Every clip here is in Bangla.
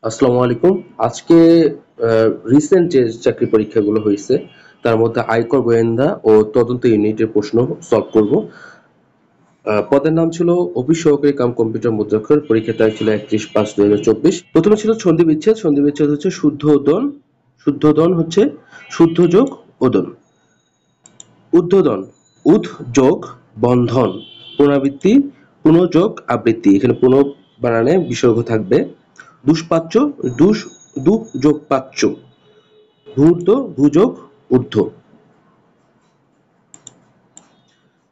আসসালামু আলাইকুম। আজকে রিসেন্ট যে চাকরি পরীক্ষাগুলো হয়েছে তার মধ্যে আয়কর গোয়েন্দা ও তদন্ত ইউনিটের প্রশ্ন সলভ করব। পদের নাম ছিল অফিস সহকারী কাম কম্পিউটার মুদ্রাক্ষর। পরীক্ষার তারিখ ছিল 31/5/2024। প্রথমে ছিল সন্ধি বিচ্ছেদ। সন্ধি বিচ্ছেদ হচ্ছে শুদ্ধ ওদন। শুদ্ধ ওদন হচ্ছে শুদ্ধ যোগ ওদন। উদ্ধোধন উদ যোগ বন্ধন। পুনরাবৃত্তি পুন যোগ আবৃত্তি। এখানে পুন বানানে বিসর্গ থাকবে। দুষ্পাচ্য দুষ দু যোগ পাচ্য। ধূর্ত ভুযোগ ঊর্ধ্ব।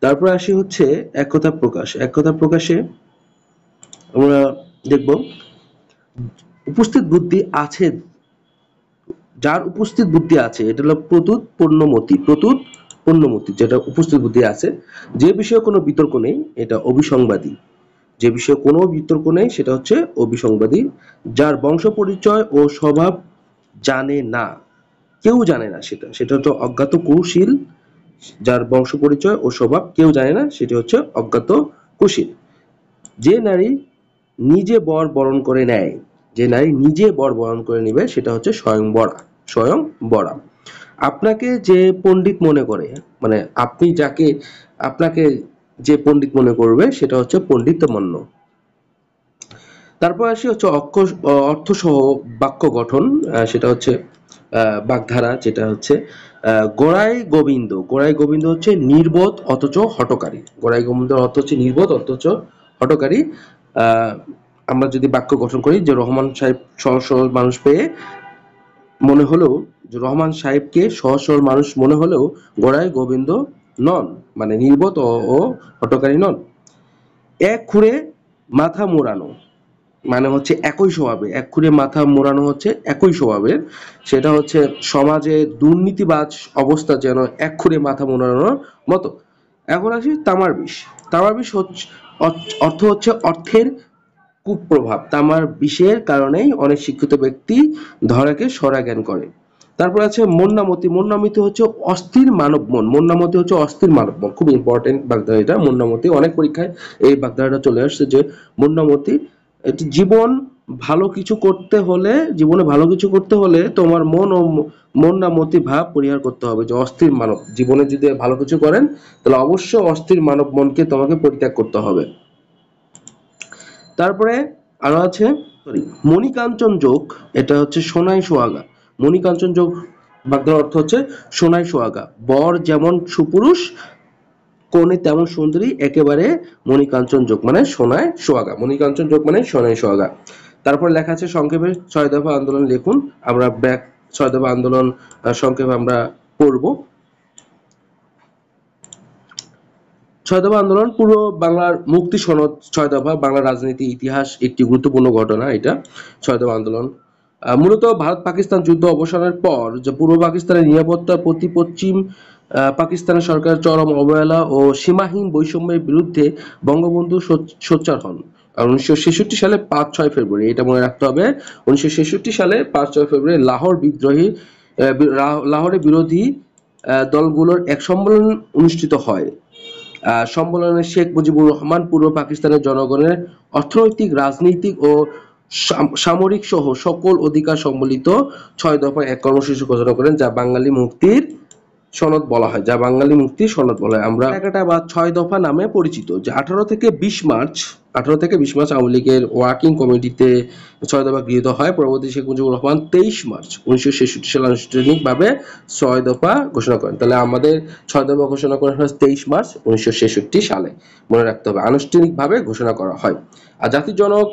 তারপর আসি হচ্ছে এক কথা প্রকাশ। এক কথা প্রকাশে আমরা দেখব উপস্থিত বুদ্ধি আছে, যার উপস্থিত বুদ্ধি আছে এটা হলো প্রতুত পূর্ণমতি। প্রতুত পূর্ণমতি যেটা উপস্থিত বুদ্ধি আছে, যে বিষয়ে কোনো বিতর্ক নেই এটা অবিসংবাদী। যে বিষয়ে কোনো বিতর্ক নেই সেটা হচ্ছে অবিসংবাদী। যার বংশ পরিচয় ও স্বভাব জানে না, কেউ জানে না, সেটা সেটা হচ্ছে অজ্ঞাত কুশীল। যার বংশ পরিচয় ও স্বভাব কেউ জানে না সেটি হচ্ছে অজ্ঞাত কুশীল। যে নারী নিজে বর বরণ করে নেয়, যে নারী নিজে বর বরণ করে নেবে সেটা হচ্ছে স্বয়ংবরা। স্বয়ংবরা। আপনাকে যে পণ্ডিত মনে করে, মানে আপনি যাকে, আপনাকে যে পণ্ডিত মনে করবে সেটা হচ্ছে পণ্ডিতমান্য। তারপর আসি হচ্ছে অর্থসহ বাক্য গঠন। সেটা হচ্ছে বাগধারা, যেটা হচ্ছে গোড়াই গোবিন্দ। গোড়াই গোবিন্দ হচ্ছে নির্বোধ অথচ হঠকারী। গোড়াই গোবিন্দর অর্থ হচ্ছে নির্বোধ অথচ হঠকারী। আহ, আমরা যদি বাক্য গঠন করি যে রহমান সাহেব সহজ সরল মানুষ পেয়ে মনে হলেও, যে রহমান সাহেবকে সহজ সরল মানুষ মনে হলেও গোড়াই গোবিন্দ নন, মানে নির্বোধ ও হঠকারী নন। এক খুঁড়ে মাথা মোড়ানো মানে হচ্ছে একই স্বভাবে। এক খুঁড়ে মাথা মোড়ানো হচ্ছে একই স্বভাবের। সেটা হচ্ছে সমাজে দুর্নীতিবাজ অবস্থা যেন এক খুঁড়ে মাথা মোড়ানোর মতো। এখন আসি তামার বিষ। তামার বিষ হচ্ছে অর্থ হচ্ছে অর্থের কুপ্রভাব। তামার বিষের কারণেই অনেক শিক্ষিত ব্যক্তি ধরাকে সরা জ্ঞান করে। তারপর আছে মন্নামতি। মন্নামতি হচ্ছে অস্থির মানব মন। মন্নামতি হচ্ছে অস্থির মানব মন। খুব ইম্পর্টেন্ট বাগধারা এটা। মন্নামতি অনেক পরীক্ষায় এই বাগধারাটা চলে আসছে যে মন্নামতি। এটি জীবন ভালো কিছু করতে হলে, জীবনে ভালো কিছু করতে হলে তোমার মন ও মন্নামতি ভাব পরিহার করতে হবে। যে অস্থির মানব, জীবনে যদি ভালো কিছু করেন তাহলে অবশ্যই অস্থির মানব মনকে তোমাকে পরিত্যাগ করতে হবে। তারপরে আরো আছে সরি মণিকাঞ্চন যোগ। এটা হচ্ছে সোনাই সোহাগা। মণিকাঞ্চন যোগ বাগধার অর্থ হচ্ছে সোনাই সোহাগা। বর যেমন সুপুরুষ, কনে তেমন সুন্দরী, একেবারে মণিকাঞ্চন যোগ মানে সোনায় সোহাগা। মণিকাঞ্চন যোগ মানে সোনায় সোহাগা। তারপর লেখা আছে সংক্ষেপে 6 দফা আন্দোলন লিখুন। আমরা ব্যাক 6 দফা আন্দোলন সংক্ষেপে আমরা পড়ব। 6 দফা আন্দোলন পূর্ব বাংলার মুক্তি সনদ। 6 দফা বাংলার রাজনীতি ইতিহাস একটি গুরুত্বপূর্ণ ঘটনা এটা। 6 দফা আন্দোলন মূলত ভারত পাকিস্তান যুদ্ধ অবসানের পর যে পূর্ব পাকিস্তানের নিরাপত্তার প্রতি পশ্চিম পাকিস্তানের সরকারের চরম অবহেলা ও সীমাহীন বৈষম্যের বিরুদ্ধে বঙ্গবন্ধু সোচ্চার হন। আর 1966 সালে 5-6 ফেব্রুয়ারি, এটা মনে রাখতে হবে, 1966 সালে 5-6 ফেব্রুয়ারি লাহোর বিদ্রোহী লাহোরে বিরোধী দলগুলোর এক সম্মেলন অনুষ্ঠিত হয়। সম্মেলনে শেখ মুজিবুর রহমান পূর্ব পাকিস্তানের জনগণের অর্থনৈতিক, রাজনৈতিক ও সামরিক সহ সকল অধিকার সম্বলিত 6 দফা এক কর্মসূচি ঘোষণা করেন, যা বাঙালি মুক্তির সনদ বলা হয়। যা বাঙালি মুক্তির সনদ বলা হয়। আমরা একাটা বা 6 দফা নামে পরিচিত। যে 18 থেকে 20 মার্চ আওয়ামী লীগের ওয়ার্কিং কমিটিতে 6 দফা গৃহীত হয়। পরবর্তী শেখ মুজিবুর রহমান 23 মার্চ 1966 সালে আনুষ্ঠানিকভাবে 6 দফা ঘোষণা করেন। তাহলে আমাদের 6 দফা ঘোষণা করা হয় 23 মার্চ 1966 সালে। মনে রাখতে হবে আনুষ্ঠানিকভাবে ঘোষণা করা হয়। আর জাতির জনক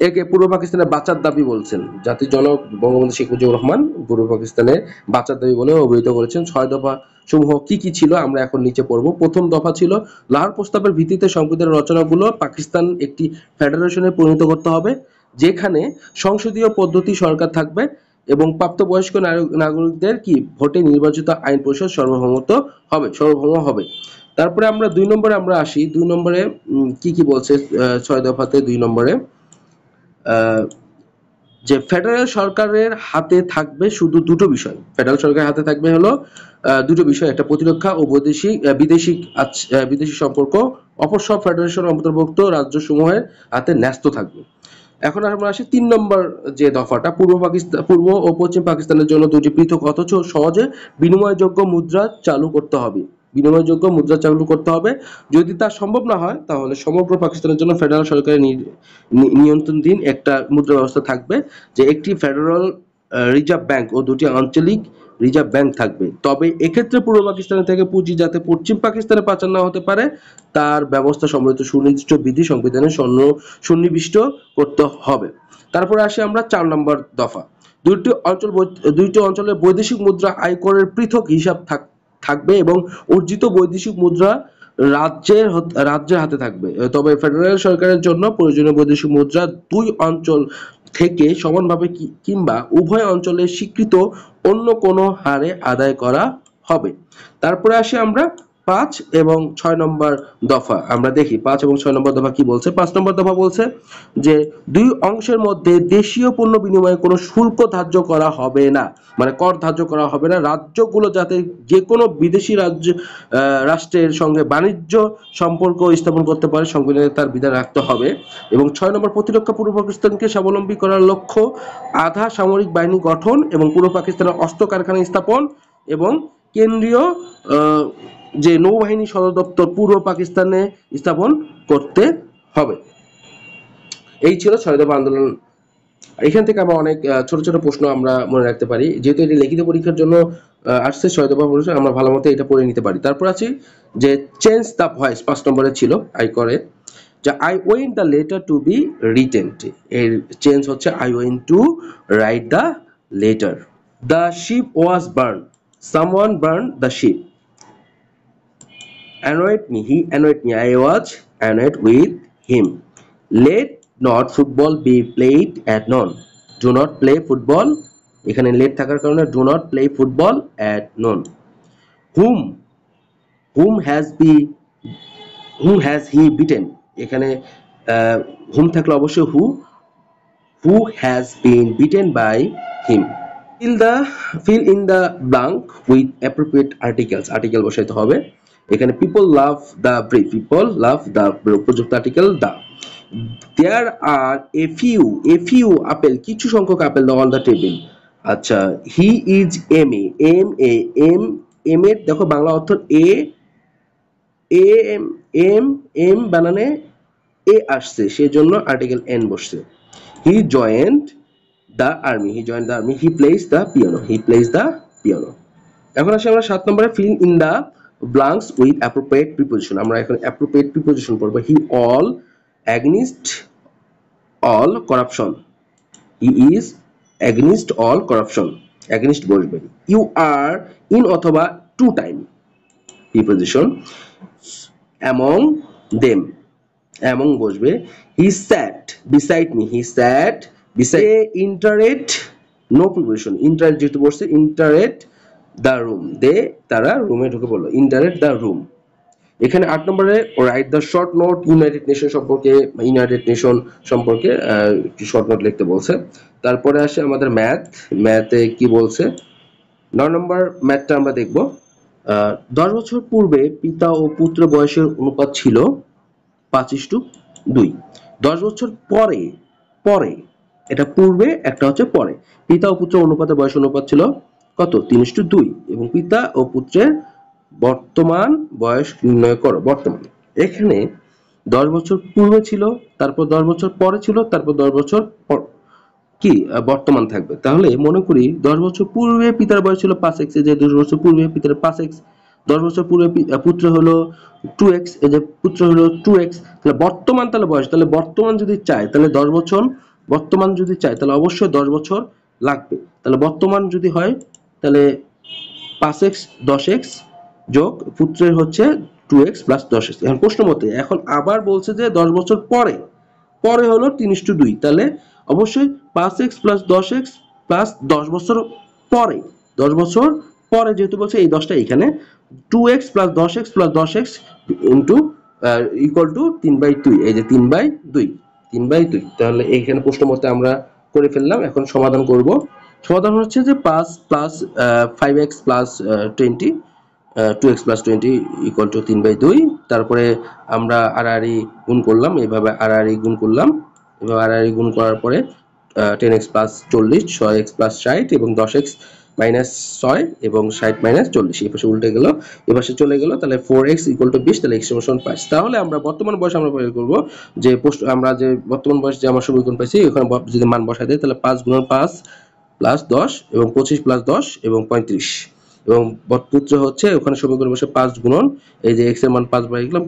একে পূর্ব পাকিস্তানের বাঁচার দাবি বলছেন। জাতির জনক বঙ্গবন্ধু শেখ মুজিবুর রহমান পূর্ব পাকিস্তানের বাঁচার দাবি বলে অভিহিত করেছেন। 6 দফা সমূহ কি কি ছিল আমরা এখন নিচে পড়ব। প্রথম দফা ছিল লাহোর প্রস্তাবের ভিত্তিতে সংবিধানের রচনাগুলো পাকিস্তান একটি ফেডারেশনে পরিণত করতে হবে, যেখানে সংসদীয় পদ্ধতি সরকার থাকবে এবং প্রাপ্তবয়স্ক নাগরিকদের কি ভোটে নির্বাচিত আইন পরিষদ সার্বভৌম হবে। তারপরে আমরা 2 নম্বরে আমরা আসি। 2 নম্বরে কি কি বলছে 6 দফাতে? 2 নম্বরে যে ফেডারেল সরকারের হাতে থাকবে শুধু দুটো বিষয়। ফেডারেল সরকারের হাতে থাকবে হলো দুটো বিষয়, একটা প্রতিরক্ষা ও বিদেশি সম্পর্ক। অপর সব ফেডারেশন অন্তর্ভুক্ত রাজ্যসমূহের হাতে ন্যস্ত থাকবে। এখন আমরা আসি ৩ নম্বর যে দফাটা, পূর্ব ও পশ্চিম পাকিস্তানের জন্য দুটি পৃথক অথচ সহজে বিনিময়যোগ্য মুদ্রা চালু করতে হবে। বিনিময়যোগ্য মুদ্রা চালু করতে হবে। যদি তা সম্ভব না হয় তাহলে সমগ্র পাকিস্তানের জন্য ফেডারেল সরকারের নিয়ন্ত্রণাধীন একটা মুদ্রা ব্যবস্থা থাকবে, যে একটি ফেডারেল রিজার্ভ ব্যাংক ও দুটি আঞ্চলিক রিজার্ভ ব্যাংক থাকবে। তবে এক্ষেত্রে পূর্ব পাকিস্তান থেকে পুঁজি যাতে পশ্চিম পাকিস্তানে পাচার না হতে পারে তার ব্যবস্থা সম্বলিত সুনির্দিষ্ট বিধি সংবিধানে সন্নিবিষ্ট করতে হবে। তারপরে আসি আমরা ৪ নম্বর দফা। দুইটি অঞ্চলের বৈদেশিক মুদ্রা আয়করের পৃথক হিসাব থাকবে এবং অর্জিত বৈদেশিক মুদ্রা রাজ্যের হাতে থাকবে। তবে ফেডারেল সরকারের জন্য প্রয়োজনীয় বৈদেশিক মুদ্রা দুই অঞ্চল থেকে সমানভাবে কিংবা উভয় অঞ্চলে স্বীকৃত অন্য কোনো হারে আদায় করা হবে। তারপরে আসি আমরা ৫ এবং ৬ নম্বর দফা। আমরা দেখি ৫ এবং ৬ নম্বর দফা কি বলছে। ৫ নম্বর দফা বলছে যে দুই অংশের মধ্যে দেশীয় পণ্য বিনিময়ে কোনো শুল্ক ধার্য করা হবে না, মানে কর ধার্য করা হবে না। রাজ্যগুলো যাতে যে কোনো বিদেশি রাষ্ট্রের সঙ্গে বাণিজ্য সম্পর্ক স্থাপন করতে পারে সংবিধানে তার বিধান রাখতে হবে। এবং ৬ নম্বর, প্রতিরক্ষা পূর্ব পাকিস্তানকে স্বাবলম্বী করার লক্ষ্য আধা সামরিক বাহিনী গঠন এবং পূর্ব পাকিস্তানের অস্ত্র কারখানা স্থাপন এবং কেন্দ্রীয় যে নৌবাহিনী সদর দপ্তর পূর্ব পাকিস্তানে স্থাপন করতে হবে। এই ছিল ৬ দফা আন্দোলন। এখান থেকে আমরা অনেক ছোট ছোট প্রশ্ন আমরা মনে রাখতে পারি, যেহেতু এটি লিখিত পরীক্ষার জন্য আসছে ৬ দফা প্রশ্ন, আমরা ভালো মতো এটা পড়ে নিতে পারি। তারপর আছে যে চেঞ্জ দ্য ভয়েস, ৫ নম্বরে ছিল আই করে, যে I went the letter to be written, এর চেঞ্জ হচ্ছে I went to write the letter. The ship was burn, someone burn the ship. Annoyed me, he annoyed me, I was annoyed with him. Let not football be played at noon, do not play football, এখানে let থাকার কারণে do not play football at noon. whom has he beaten, এখানে whom থাকলে অবশ্যই who has been beaten by him. Fill in the blank with appropriate articles, article বসাইতে হবে। এখানে people love the brave, people love the উপযুক্ত article the। there are a few apple, কিছু সংখ্যক আপেল on the table। আচ্ছা, he is m এর দেখো বাংলা অর্থ এম বানানে এ আসছে, সেজন্য আর্টিকেল n বসছে। he joined the army, he plays the piano। এখন আসি আমরা ৭ নম্বরে fill in the blanks with appropriate preposition। আমরা এখন appropriate preposition পড়ব। he against all corruption, he is against all corruption, against বসবে। you are in অথবা to time preposition। among them, among বসবে। he sat beside me, he sat beside। interrupt no preposition, interrupt যেহেতু বসছে interrupt the room, তারা রুমে ঢুকে পড়লো, interrupt the room। এখানে ৮ নম্বরে write the short note United nation সম্পর্কে একটি শর্ট নোট লিখতে বলছে। তারপরে আসে আমাদের ম্যাথে কি বলছে। ৯ নম্বর ম্যাথটা আমরা দেখব। ১০ বছর পূর্বে পিতা ও পুত্র বয়সের অনুপাত ছিল ৫:২। ১০ বছর পরে, এটা পূর্বে, একটা হচ্ছে পরে, পিতা ও পুত্র অনুপাতের বয়স অনুপাত ছিল কত? ৩:২। এবং পিতা ও পুত্রের বর্তমান বয়স নির্ণয় করো। বর্তমান, এখানে ১০ বছর পূর্বে ছিল, তারপর ১০ বছর পরে ছিল, তারপর ১০ বছর কি বর্তমান থাকবে। তাহলে মনে করি ১০ বছর পূর্বে পিতার বয়স ছিল 5x, যে ২০ বছর পূর্বে পিতার 5x, ১০ বছর পূর্বে পুত্র হলো 2x, এই যে পুত্র হলো 2x। তাহলে বর্তমান, তাহলে বয়স, তাহলে বর্তমান যদি চাই তাহলে ১০ বছর, বর্তমান যদি চাই তাহলে অবশ্যই ১০ বছর লাগবে। তাহলে বর্তমান যদি হয় তাহলে 5x 10x যোগ পুত্রের হচ্ছে 2x প্লাস 10x। এখন প্রশ্ন মতে এখন আবার বলছে যে ১০ বছর পরে হলো 3:2, তাহলে অবশ্যই 5x প্লাস 10x প্লাস ১০ বছর পরে, ১০ বছর পরে যেহেতু বলছে এই 10টা এখানে 2x plus 10x plus 10x into equal to 3/2, এই যে 3/2। তাহলে এইখানে প্রশ্ন মতে আমরা করে ফেললাম। এখন সমাধান করব। সমাধান হচ্ছে যে 5 plus 5x plus 20, 2x plus 20 equal to 3/2। তারপরে আমরা আড়াআড়ি গুণ করলাম, এইভাবে আড়াআড়ি গুণ করলাম এবং আর গুণ করার পরে 10x প্লাস 40, 6x প্লাস 60 এবং 10x মাইনাস 6 এবং 60 মাইনাস 40, এই পাশে উল্টে গেল, এই পাশে চলে গেল, তাহলে 4x ইকুয়াল টু 20, তাহলে x সমান 5। তাহলে আমরা বর্তমান বয়স আমরা বের করব যে আমরা যে বর্তমান বয়স যে আমরা সমীকরণ পাইছি ওখানে যদি মান বসাই দেই, তাহলে 5 গুণন 5 প্লাস 10 এবং 25 প্লাস 10 এবং 35, এবং পুত্র হচ্ছে ওখানে সমীকরণ বসে 5 গুণন এই যে x এর মান 5 বাই গেলাম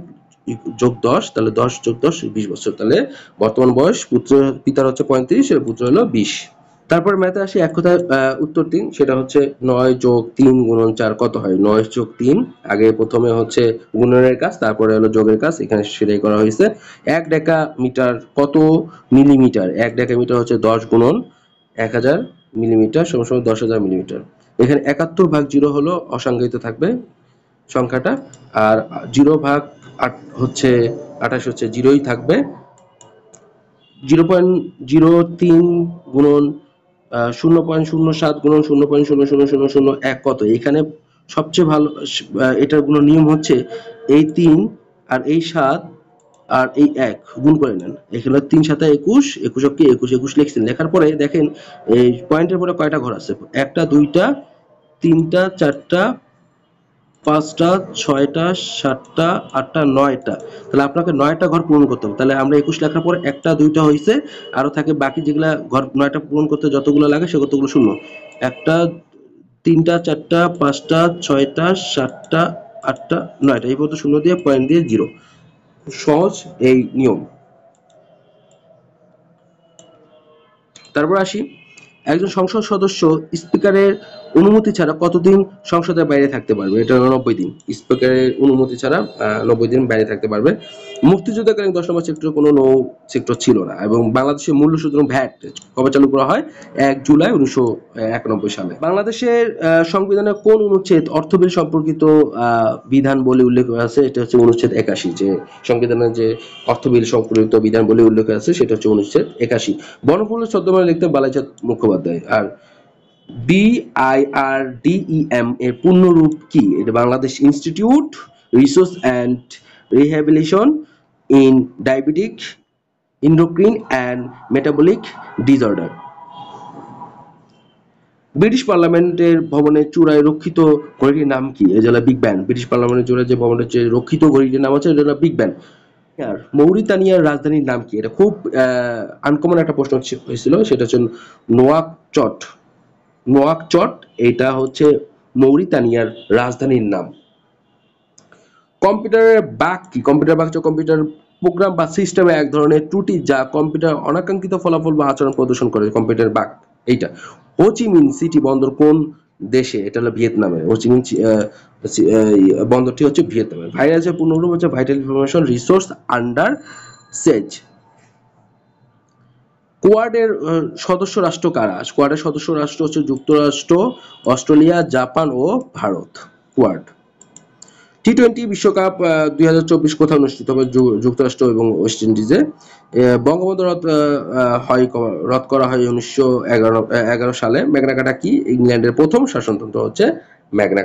যোগ 10, তাহলে 10 যোগ 10 20 বছর। তাহলে বর্তমান বয়স পিতার হচ্ছে 35 আর পুত্র হলো 20। তারপর ম্যাথে আসি, এক কথায় উত্তর 3, সেটা হচ্ছে 9 যোগ 3 গুণন 4 কত হয়। 9 যোগ 3, আগে প্রথমে হচ্ছে গুণনের কাজ, তারপরে হলো যোগের কাজ, এখানে সেটাই করা হয়েছে। 1 ডেকা মিটার কত মিলিমিটার। 1 ডেকা মিটার হচ্ছে 10 গুণন 1000 মিলিমিটার সমান 10,000 মিলিমিটার। এখানে 71 ভাগ 0 হলো অসংজ্ঞায়িত থাকবে সংখ্যাটা, আর 0 ভাগ 8 হচ্ছে 28 হচ্ছে 0ই থাকবে। 0.03 গুণন 0.07 গুণন 0.00001 কত। এখানে সবচেয়ে ভালো এটার গুণ নিয়ম হচ্ছে এই 3 আর এই 7 আর এই 1 গুণ করে নেন। এখানে 3 7 21, 21 কে 21 21 লিখছেন, লেখার পরে দেখেন এই পয়েন্টের পরে কয়টা ঘর আছে, একটা দুইটা তিনটা চারটা পাঁচটা ছয়টা সাতটা আটটা নয়টা, তাহলে আপনাকে 9টা ঘর পূরণ করতে হবে। তাহলে আমরা 21 লেখার পর একটা দুইটা হয়েছে, আরো থাকে বাকি যেগুলা ঘর 9টা পূরণ করতে যতগুলো লাগে সে কতগুলো শূন্য, একটা তিনটা চারটা পাঁচটা ছয়টা সাতটা আটটা নয়টা, এই পর্যন্ত শূন্য দিয়ে পয়েন্ট দিয়ে 0। সহজ এই নিয়ম। তারপর আসি, একজন সংসদ সদস্য স্পিকারের অনুমতি ছাড়া কতদিন সংসদের বাইরে থাকতে পারবে। এটা হলো 90 দিন। স্পিকারের অনুমতি ছাড়া 90 দিন বাইরে থাকতে পারবে। মুক্তিযুদ্ধকালীন 10 নম্বর সেক্টরে কোনো নৌ সেক্টর ছিল না, এবং বাংলাদেশের মূল্য সুতরাং ভ্যাট কবে চালু করা হয়, 1 জুলাই 1991 সালে। বাংলাদেশের সংবিধানের কোন অনুচ্ছেদ অর্থ বিল সম্পর্কিত বিধান বলে উল্লেখ করা আছে, এটা হচ্ছে অনুচ্ছেদ 81। যে সংবিধানের যে অর্থ বিল সম্পর্কিত বিধান বলে উল্লেখ আছে সেটা হচ্ছে অনুচ্ছেদ 81। বনফুলের ছদ্মনামে লিখতেন বালাইচাঁদ মুখোপাধ্যায়। আর BIRDEM এর পূর্ণরূপ কি। এটা Bangladesh institute research and rehabilitation in diabetic endocrine and metabolic disorder. British পার্লামেন্টের ভবনের চূড়ায় রক্ষিত ঘড়িটির নাম কি। এটা হলো বিগ ব্যান। ব্রিটিশ পার্লামেন্টের চূড়ায় যে ভবনের যে রক্ষিত ঘড়িটির নাম আছে এটা হলো বিগ ব্যান। মৌরিতানিয়ার রাজধানীর নাম কি। এটা খুব আনকমন একটা প্রশ্ন হয়েছিল, সেটা হচ্ছে নোয়াকচট। নোয়াকচট এটা হচ্ছে মৌরিতানিয়ার রাজধানীর নাম। কম্পিউটারের বাগ কি। কম্পিউটার বাগ হচ্ছে কম্পিউটার প্রোগ্রাম বা সিস্টেমে এক ধরনের ত্রুটি যা কম্পিউটার অনাকাঙ্ক্ষিত ফলাফল বা আচরণ প্রদর্শন করে। কম্পিউটার বাগ এইটা। হোচিমিন সিটি বন্দর কোন দেশে। এটা হলো ভিয়েতনামে। হোচিমিন বন্দরটি হচ্ছে ভিয়েতনামে। ভাইরাসের পূর্ণরূপ হচ্ছে ভাইটাল ইনফরমেশন রিসোর্স আন্ডার সেজ। কোয়াডের সদস্য রাষ্ট্র কারা। কোয়াডের সদস্য রাষ্ট্র হচ্ছে যুক্তরাষ্ট্র, অস্ট্রেলিয়া, জাপান ও ভারত। কোয়াড। টি-20 বিশ্বকাপ 2024 কোথায় অনুষ্ঠিত হবে। যুক্তরাষ্ট্র এবং ওয়েস্ট ইন্ডিজে। বঙ্গবন্ধু রদ করা হয় 1911 সালে। ম্যাগনা কার্টা কি। ইংল্যান্ডের প্রথম শাসনতন্ত্র হচ্ছে ম্যাগনা কার্টা।